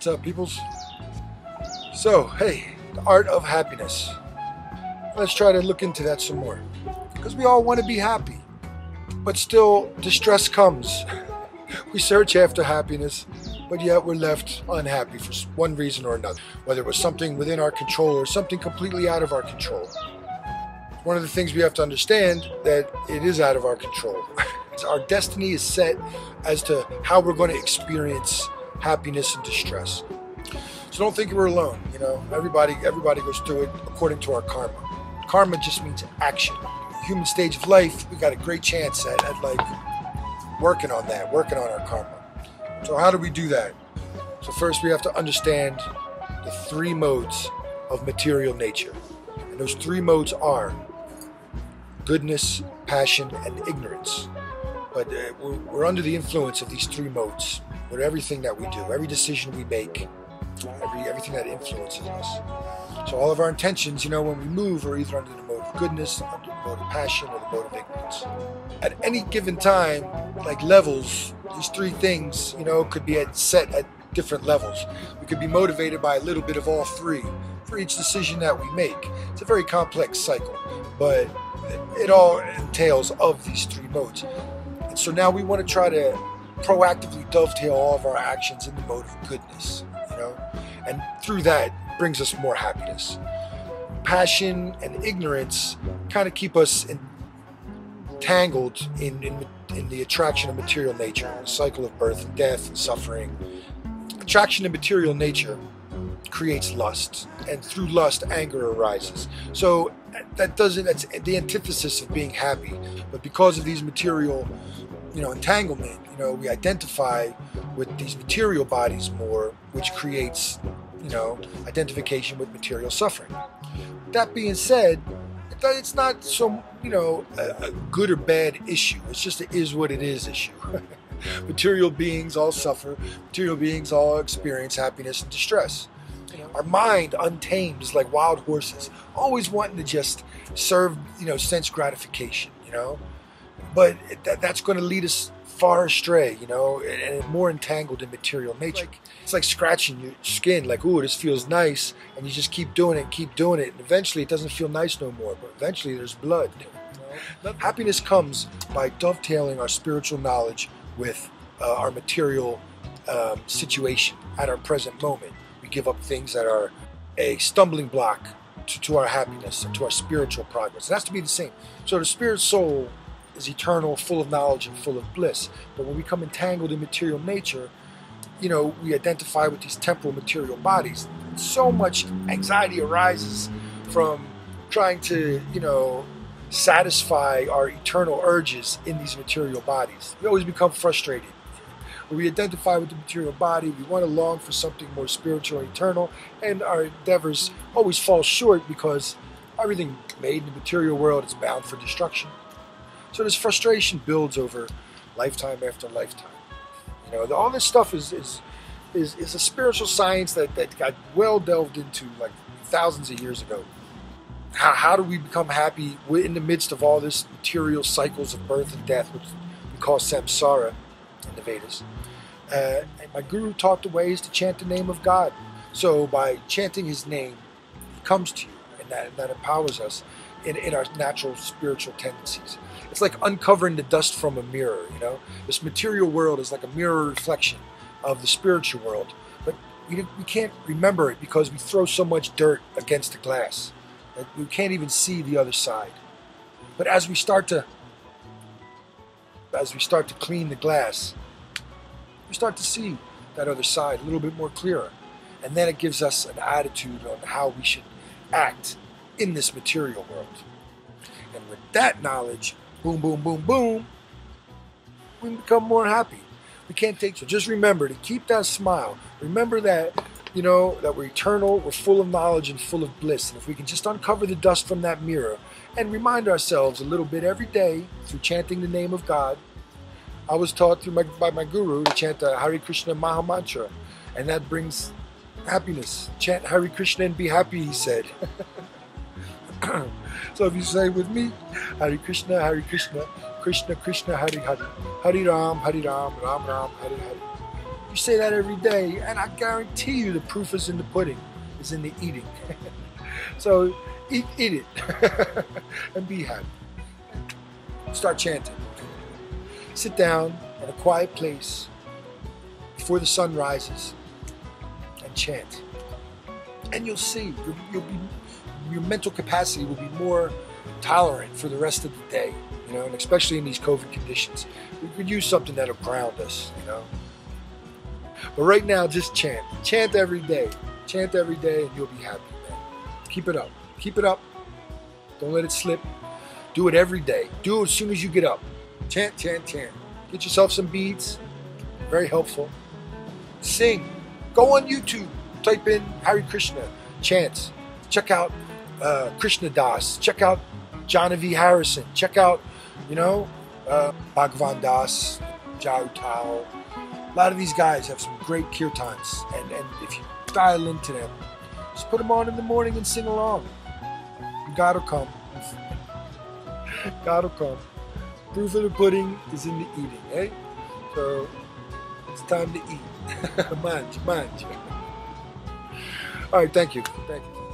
What's up, peoples? So, hey, the art of happiness. Let's try to look into that some more. Because we all want to be happy. But still, distress comes. We search after happiness, but yet we're left unhappy for one reason or another. Whether it was something within our control or something completely out of our control. One of the things we have to understand that it is out of our control. Our destiny is set as to how we're going to experience happiness and distress. So don't think we're alone. You know, everybody goes through it according to our karma. Karma just means action. Human stage of life, we got a great chance at like working on our karma. So how do we do that? So first we have to understand the three modes of material nature. And those three modes are goodness, passion, and ignorance. But we're under the influence of these three modes with everything that we do, every decision we make, everything that influences us. So all of our intentions, you know, when we move, are either under the mode of goodness, under the mode of passion, or the mode of ignorance. At any given time, like levels, these three things, you know, could be set at different levels. We could be motivated by a little bit of all three for each decision that we make. It's a very complex cycle, but it all entails of these three modes. And so now we want to try to proactively dovetail all of our actions in the mode of goodness, you know, and through that brings us more happiness. Passion and ignorance kind of keep us entangled in the attraction of material nature, the cycle of birth and death and suffering. Attraction to material nature creates lust, and through lust, anger arises. So that's the antithesis of being happy. But because of these material, you know, entanglement, you know, we identify with these material bodies more, which creates, you know, identification with material suffering. That being said, it's not so, you know, a good or bad issue. It's just an is what it is issue. Material beings all suffer. Material beings all experience happiness and distress. Our mind, untamed, is like wild horses, always wanting to just serve, you know, sense gratification, you know. But that's going to lead us far astray, you know, and more entangled in material nature. It's like scratching your skin, like, ooh, this feels nice, and you just keep doing it, and eventually it doesn't feel nice no more, but eventually there's blood. You know? Happiness comes by dovetailing our spiritual knowledge with our material situation at our present moment. We give up things that are a stumbling block to our happiness and to our spiritual progress. It has to be the same. So the spirit soul is eternal, full of knowledge and full of bliss. But when we become entangled in material nature, you know, we identify with these temporal material bodies. So much anxiety arises from trying to, you know, satisfy our eternal urges in these material bodies. We always become frustrated. When we identify with the material body, we want to long for something more spiritual and eternal, and our endeavors always fall short because everything made in the material world is bound for destruction. So this frustration builds over lifetime after lifetime. You know, all this stuff is a spiritual science that got well delved into like thousands of years ago. How do we become happy in the midst of all this material cycles of birth and death, which we call samsara in the Vedas? And my guru taught the ways to chant the name of God. So by chanting his name, he comes to you, and that empowers us in our natural spiritual tendencies. It's like uncovering the dust from a mirror, you know? This material world is like a mirror reflection of the spiritual world, but we can't remember it because we throw so much dirt against the glass that we can't even see the other side. But as we start to clean the glass, we start to see that other side a little bit more clearer. And then it gives us an attitude on how we should act in this material world. And with that knowledge, boom, boom, boom, boom, we become more happy. We can't take, so just remember to keep that smile. Remember that, you know, that we're eternal, we're full of knowledge and full of bliss. And if we can just uncover the dust from that mirror and remind ourselves a little bit every day through chanting the name of God. I was taught by my guru to chant the Hare Krishna Maha Mantra, and that brings happiness. Chant Hare Krishna and be happy, he said. So if you say with me, Hare Krishna, Krishna Krishna, Hare Hare, Hare Ram, Ram Ram, Hare Hare. You say that every day, and I guarantee you the proof is in the pudding, is in the eating. So eat it and be happy. Start chanting. Sit down in a quiet place before the sun rises and chant. And you'll see, your mental capacity will be more tolerant for the rest of the day, you know, and especially in these COVID conditions. We could use something that'll ground us, you know. But right now, just chant. Chant every day. Chant every day and you'll be happy, man. Keep it up. Keep it up. Don't let it slip. Do it every day. Do it as soon as you get up. Chant, chant, chant. Get yourself some beads. Very helpful. Sing. Go on YouTube. Type in Hare Krishna. Chants. Check out Krishna Das. Check out Johnny Harrison. Check out, you know, Bhagavan Das, Jao Tao. A lot of these guys have some great kirtans. And if you dial into them, just put them on in the morning and sing along. God will come. God will come. Proof of the pudding is in the eating, eh? So it's time to eat. Manj. All right, thank you. Thank you.